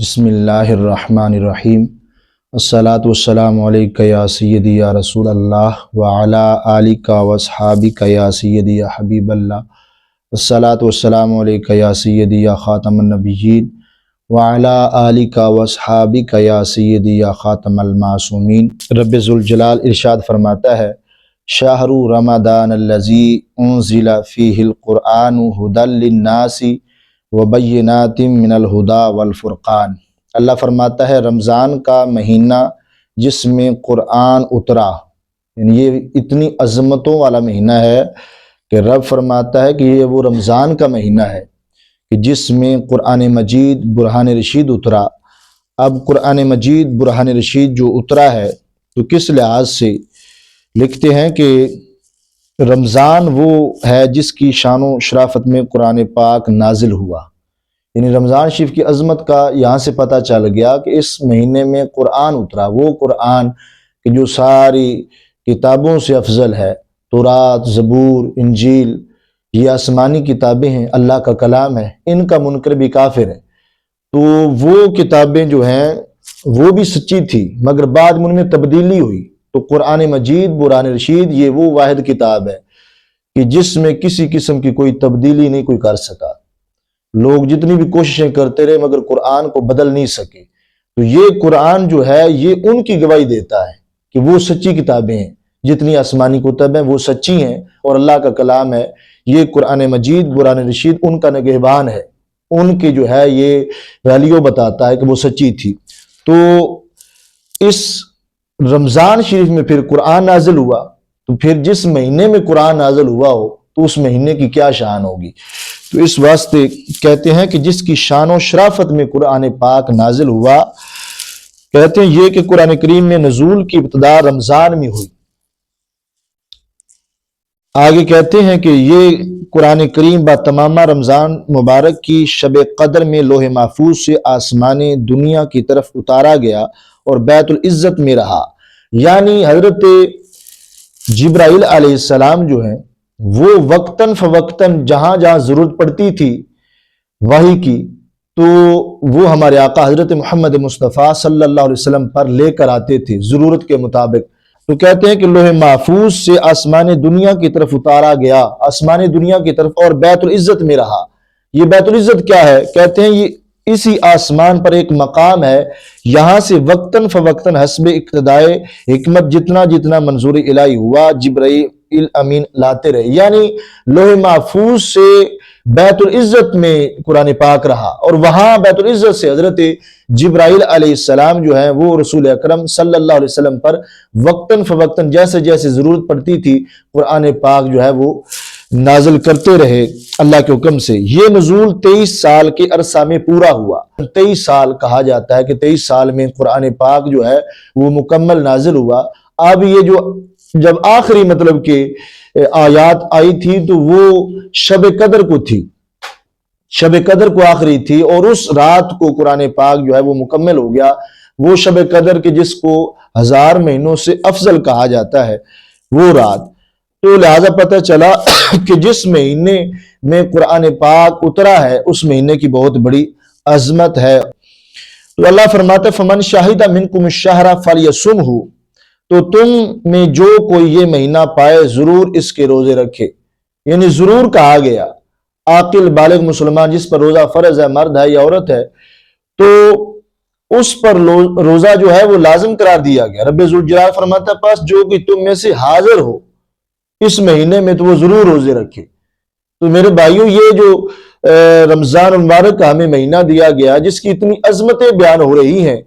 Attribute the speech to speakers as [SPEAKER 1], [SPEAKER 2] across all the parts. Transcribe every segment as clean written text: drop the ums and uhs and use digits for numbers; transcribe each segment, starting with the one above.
[SPEAKER 1] بسم اللہ الرحمن الرحیم الصلاۃ والسلام علیکہ یا سیدی یا رسول اللہ وعلی آلکہ واصحابکہ یا سیدی یا حبیب اللہ الصلاۃ والسلام علیکہ یا سیدی یا خاتم النبیین وعلی آلکہ واصحابکہ یا سیدی یا خاتم المعصومین۔ رب ذوالجلال ارشاد فرماتا ہے شہر رمضان الذی انزل فیہ القرآن ھدی للناس وبینات من الہدی والفرقان۔ اللہ فرماتا ہے رمضان کا مہینہ جس میں قرآن اترا، یعنی یہ اتنی عظمتوں والا مہینہ ہے کہ رب فرماتا ہے کہ یہ وہ رمضان کا مہینہ ہے کہ جس میں قرآن مجید برہان رشید اترا۔ اب قرآن مجید برہان رشید جو اترا ہے تو کس لحاظ سے لکھتے ہیں کہ رمضان وہ ہے جس کی شان و شرافت میں قرآن پاک نازل ہوا، یعنی رمضان شریف کی عظمت کا یہاں سے پتہ چل گیا کہ اس مہینے میں قرآن اترا، وہ قرآن کہ جو ساری کتابوں سے افضل ہے، تورات، زبور، انجیل، یہ آسمانی کتابیں ہیں، اللہ کا کلام ہے، ان کا منکر بھی کافر ہے۔ تو وہ کتابیں جو ہیں وہ بھی سچی تھی مگر بعد میں ان میں تبدیلی ہوئی، تو قرآن مجید برہان رشید یہ وہ واحد کتاب ہے کہ جس میں کسی قسم کی کوئی تبدیلی نہیں کوئی کر سکا۔ لوگ جتنی بھی کوششیں کرتے رہے مگر قرآن کو بدل نہیں سکے۔ تو یہ قرآن جو ہے یہ ان کی گواہی دیتا ہے کہ وہ سچی کتابیں ہیں، جتنی آسمانی کتب ہیں وہ سچی ہیں اور اللہ کا کلام ہے۔ یہ قرآن مجید برہان رشید ان کا نگہبان ہے، ان کی جو ہے یہ ویلیو بتاتا ہے کہ وہ سچی تھی۔ تو اس رمضان شریف میں پھر قرآن نازل ہوا، تو پھر جس مہینے میں قرآن نازل ہوا ہو تو اس مہینے کی کیا شان ہوگی۔ تو اس واسطے کہتے ہیں کہ جس کی شان و شرافت میں قرآن پاک نازل ہوا، کہتے ہیں یہ کہ قرآن کریم میں نزول کی ابتدا رمضان میں ہوئی۔ آگے کہتے ہیں کہ یہ قرآن کریم با تمامہ رمضان مبارک کی شب قدر میں لوح محفوظ سے آسمان دنیا کی طرف اتارا گیا اور بیت العزت میں رہا، یعنی حضرت جبرائیل علیہ السلام جو ہیں وہ وقتاً فوقتاً جہاں جہاں ضرورت پڑتی تھی وحی کی تو وہ ہمارے آقا حضرت محمد مصطفیٰ صلی اللہ علیہ وسلم پر لے کر آتے تھے ضرورت کے مطابق۔ تو کہتے ہیں کہ لوح محفوظ سے آسمان دنیا کی طرف اتارا گیا، آسمان دنیا کی طرف، اور بیت العزت میں رہا۔ یہ بیت العزت کیا ہے؟ کہتے ہیں یہ اسی آسمان پر ایک مقام ہے، یہاں سے وقتاً فوقتاً حسب اقتدائے حکمت جتنا جتنا منظور الہی ہوا جبرائیل امین لاتے رہے، یعنی لوح محفوظ سے بیت العزت میں قرآن پاک رہا، اور وہاں بیت العزت سے حضرت جبرائیل علیہ السلام جو ہیں وہ رسول اکرم صلی اللہ علیہ وسلم پر وقتاً فوقتاً جیسے جیسے ضرورت پڑتی تھی قرآن پاک جو ہے وہ نازل کرتے رہے اللہ کے حکم سے۔ یہ نزول 23 سال کے عرصہ میں پورا ہوا۔ 23 سال کہا جاتا ہے کہ 23 سال میں قرآن پاک جو ہے وہ مکمل نازل ہوا۔ اب یہ جو جب آخری مطلب کہ آیات آئی تھی تو وہ شب قدر کو تھی، شب قدر کو آخری تھی، اور اس رات کو قرآن پاک جو ہے وہ مکمل ہو گیا۔ وہ شب قدر کے جس کو 1000 مہینوں سے افضل کہا جاتا ہے وہ رات۔ تو لہذا پتہ چلا کہ جس مہینے میں قرآن پاک اترا ہے اس مہینے کی بہت بڑی عظمت ہے۔ تو اللہ فرماتا ہے فمن شاہد منکم الشہر فلیصمہ، تو تم میں جو کوئی یہ مہینہ پائے ضرور اس کے روزے رکھے، یعنی ضرور کہا گیا۔ عاقل بالغ مسلمان جس پر روزہ فرض ہے، مرد ہے یا عورت ہے، تو اس پر روزہ جو ہے وہ لازم قرار دیا گیا۔ رب ذوالجلال فرماتا ہے پس جو کہ تم میں سے حاضر ہو اس مہینے میں تو وہ ضرور روزے رکھے۔ تو میرے بھائیوں یہ جو رمضان المبارک کا ہمیں مہینہ دیا گیا جس کی اتنی عظمتیں بیان ہو رہی ہیں،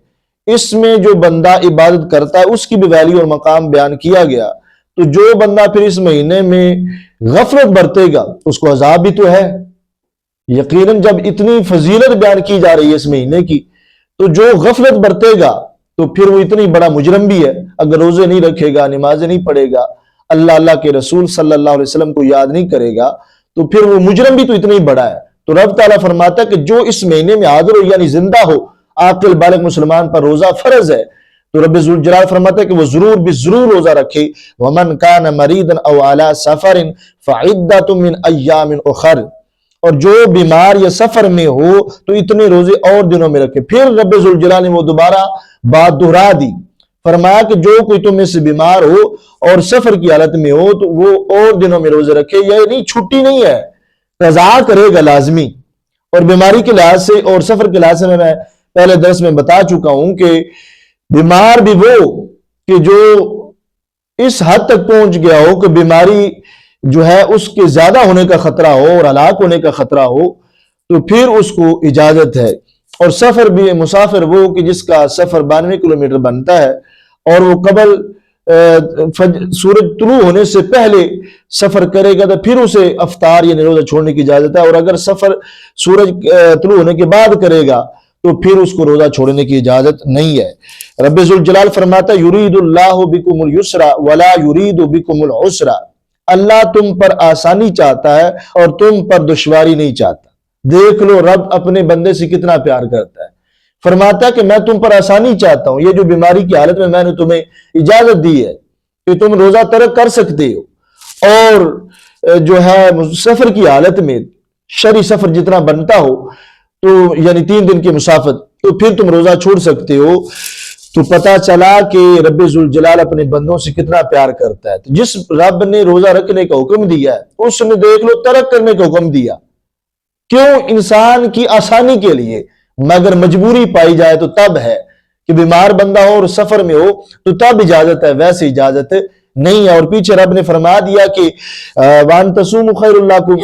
[SPEAKER 1] اس میں جو بندہ عبادت کرتا ہے اس کی بھی ویلیو اور مقام بیان کیا گیا۔ تو جو بندہ پھر اس مہینے میں غفلت برتے گا اس کو عذاب بھی تو ہے۔ یقیناً جب اتنی فضیلت بیان کی جا رہی ہے اس مہینے کی، تو جو غفلت برتے گا تو پھر وہ اتنی بڑا مجرم بھی ہے۔ اگر روزے نہیں رکھے گا، نمازیں نہیں پڑھے گا، اللہ کے رسول صلی اللہ علیہ وسلم کو یاد نہیں کرے گا، تو پھر وہ مجرم بھی تو اتنا ہی بڑا ہے۔ تو رب تعالیٰ فرماتا ہے کہ جو اس مہینے میں حاضر ہو یعنی زندہ ہو، عاقل بالغ مسلمان پر روزہ فرض ہے، تو رب ذوالجلال فرماتا ہے کہ وہ ضرور بھی ضرور روزہ رکھے۔ وَمَنْ كَانَ مَرِيضًا أَوْ عَلَى سَفَرٍ فَعِدَّةٌ مِّنْ أَيَّامٍ أُخَرَ، اور جو بیمار یا سفر میں ہو تو اتنے روزے اور دنوں میں رکھے۔ پھر رب ذوالجلال نے وہ دوبارہ بات دہرا دی، فرمایا کہ جو کوئی تم میں سے بیمار ہو اور سفر کی حالت میں ہو تو وہ اور دنوں میں روزے رکھے، یہ نہیں چھٹی نہیں ہے، قضا کرے گا لازمی۔ اور بیماری کے لحاظ سے اور سفر کے لحاظ سے میں پہلے درس میں بتا چکا ہوں کہ بیمار بھی وہ کہ جو اس حد تک پہنچ گیا ہو کہ بیماری جو ہے اس کے زیادہ ہونے کا خطرہ ہو اور ہلاک ہونے کا خطرہ ہو تو پھر اس کو اجازت ہے۔ اور سفر بھی مسافر وہ کہ جس کا سفر 92 کلومیٹر بنتا ہے اور وہ قبل سورج طلوع ہونے سے پہلے سفر کرے گا تو پھر اسے افطار یعنی روزہ چھوڑنے کی اجازت ہے، اور اگر سفر سورج طلوع ہونے کے بعد کرے گا تو پھر اس کو روزہ چھوڑنے کی اجازت نہیں ہے۔ رب ذوالجلال فرماتا ہے یرید اللہ بکم اليسر ولا یرید بکم العسر، اللہ تم پر آسانی چاہتا ہے اور تم پر دشواری نہیں چاہتا۔ دیکھ لو رب اپنے بندے سے کتنا پیار کرتا ہے، فرماتا ہے کہ میں تم پر آسانی چاہتا ہوں، یہ جو بیماری کی حالت میں نے تمہیں اجازت دی ہے کہ تم روزہ ترک کر سکتے ہو، اور جو ہے سفر کی حالت میں شرعی سفر جتنا بنتا ہو تو یعنی 3 دن کی مسافت تو پھر تم روزہ چھوڑ سکتے ہو۔ تو پتہ چلا کہ رب ذوالجلال اپنے بندوں سے کتنا پیار کرتا ہے۔ تو جس رب نے روزہ رکھنے کا حکم دیا ہے اس نے دیکھ لو ترک کرنے کا حکم دیا، کیوں؟ انسان کی آسانی کے لیے، مگر مجبوری پائی جائے تو تب ہے کہ بیمار بندہ ہو اور سفر میں ہو تو تب اجازت ہے، ویسے اجازت نہیں ہے۔ اور پیچھے رب نے فرما دیا کہ وَأَن تَصُومُوا خَيْرٌ لَكُمْ،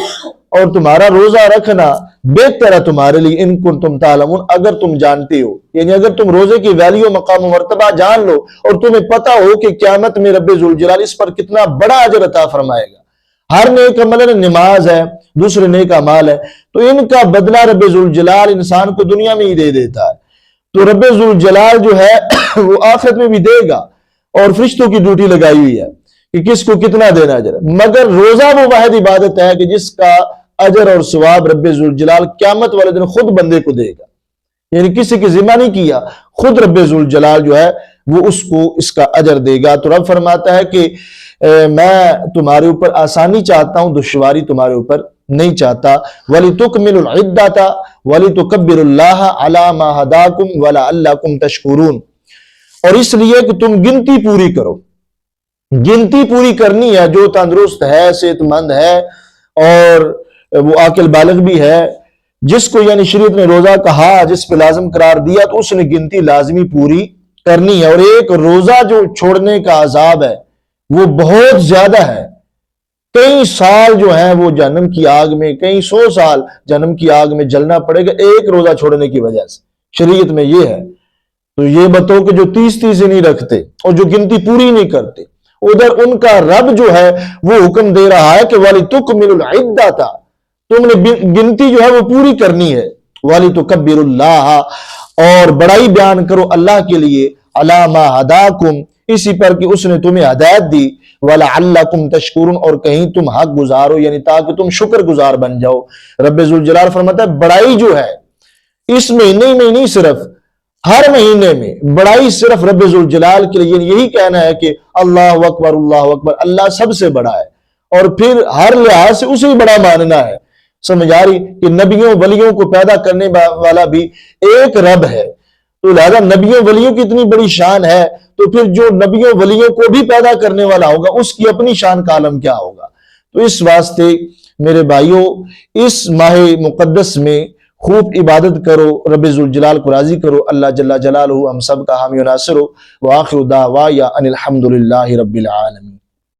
[SPEAKER 1] اور تمہارا روزہ رکھنا بہتر ہے تمہارے لیے، ان کنتم تعلمون، اگر تم جانتے ہو، یعنی اگر تم روزے کی ویلیو مقام و مرتبہ جان لو اور تمہیں پتہ ہو کہ قیامت میں رب ذوالجلال اس پر کتنا بڑا اجر عطا فرمائے گا۔ ہر نیک عمل نماز ہے، دوسرے نیک اعمال ہے، تو ان کا بدلہ رب ذوالجلال انسان کو دنیا میں ہی دے دیتا ہے، تو رب ذوالجلال جو ہے وہ آخرت میں بھی دے گا، اور فرشتوں کی ڈیوٹی لگائی ہوئی ہے کہ کس کو کتنا دینا اجر۔ مگر روزہ وہ واحد عبادت ہے کہ جس کا اجر اور ثواب رب ذوالجلال قیامت والے دن خود بندے کو دے گا، یعنی کسی کی ذمہ نہیں کیا، خود رب ذوالجلال جو ہے وہ اس کو اس کا اجر دے گا۔ تو رب فرماتا ہے کہ میں تمہارے اوپر آسانی چاہتا ہوں، دشواری تمہارے اوپر نہیں چاہتا۔ وَلِتُكْمِلُوا الْعِدَّةَ وَلِتُكَبِّرُوا اللَّهَ عَلَى مَا هَدَاكُمْ وَلَعَلَّكُمْ تَشْكُرُونَ، اور اس لیے کہ تم گنتی پوری کرو۔ گنتی پوری کرنی ہے، جو تندرست ہے، صحت مند ہے اور وہ عاقل بالغ بھی ہے، جس کو یعنی شریعت نے روزہ کہا، جس پہ لازم قرار دیا، تو اس نے گنتی لازمی پوری کرنی ہے۔ اور ایک روزہ جو چھوڑنے کا عذاب ہے وہ بہت زیادہ ہے، کئی سال جو ہیں وہ جہنم کی آگ میں، کئی 100 سال جہنم کی آگ میں جلنا پڑے گا ایک روزہ چھوڑنے کی وجہ سے، شریعت میں یہ ہے۔ تو یہ بتاؤ کہ جو 30 نہیں رکھتے اور جو گنتی پوری نہیں کرتے، ادھر ان کا رب جو ہے وہ حکم دے رہا ہے کہ وَلِتُكْمِلُوا الْعِدَّةَ، تم نے گنتی جو ہے وہ پوری کرنی ہے، وَلِتُكَبِّرُوا اللَّهَ، اور بڑائی بیان کرو اللہ کے لیے، عَلَى مَا هَدَاكُمْ، اسی پر کہ اس نے تمہیں ہدایت دی، وَلَعَلَّكُمْ تَشْكُرُونَ، اور کہیں تم حق گزارو، یعنی تاکہ تم شکر گزار بن جاؤ۔ رب ذوالجلال فرماتا ہے بڑائی جو ہے اس مہینے میں نہیں، صرف ہر مہینے میں بڑائی صرف رب ذوالجلال کے لیے، یہی کہنا ہے کہ اللہ اکبر اللہ اکبر، اللہ سب سے بڑا ہے، اور پھر ہر لحاظ سے اسے بڑا ماننا ہے۔ سمجھ آ رہی کہ نبیوں ولیوں کو پیدا کرنے والا بھی ایک رب ہے، تو لہذا نبیوں ولیوں کی اتنی بڑی شان ہے، تو پھر جو نبیوں ولیوں کو بھی پیدا کرنے والا ہوگا اس کی اپنی شان کا عالم کیا ہوگا۔ تو اس واسطے میرے بھائیوں، اس ماہ مقدس میں خوب عبادت کرو، رب ذوالجلال کو راضی کرو۔ اللہ جل جلالہ ہم سب کا حامی و ناصر ہو۔ وآخر دعوانا ان الحمد للہ رب العالمین۔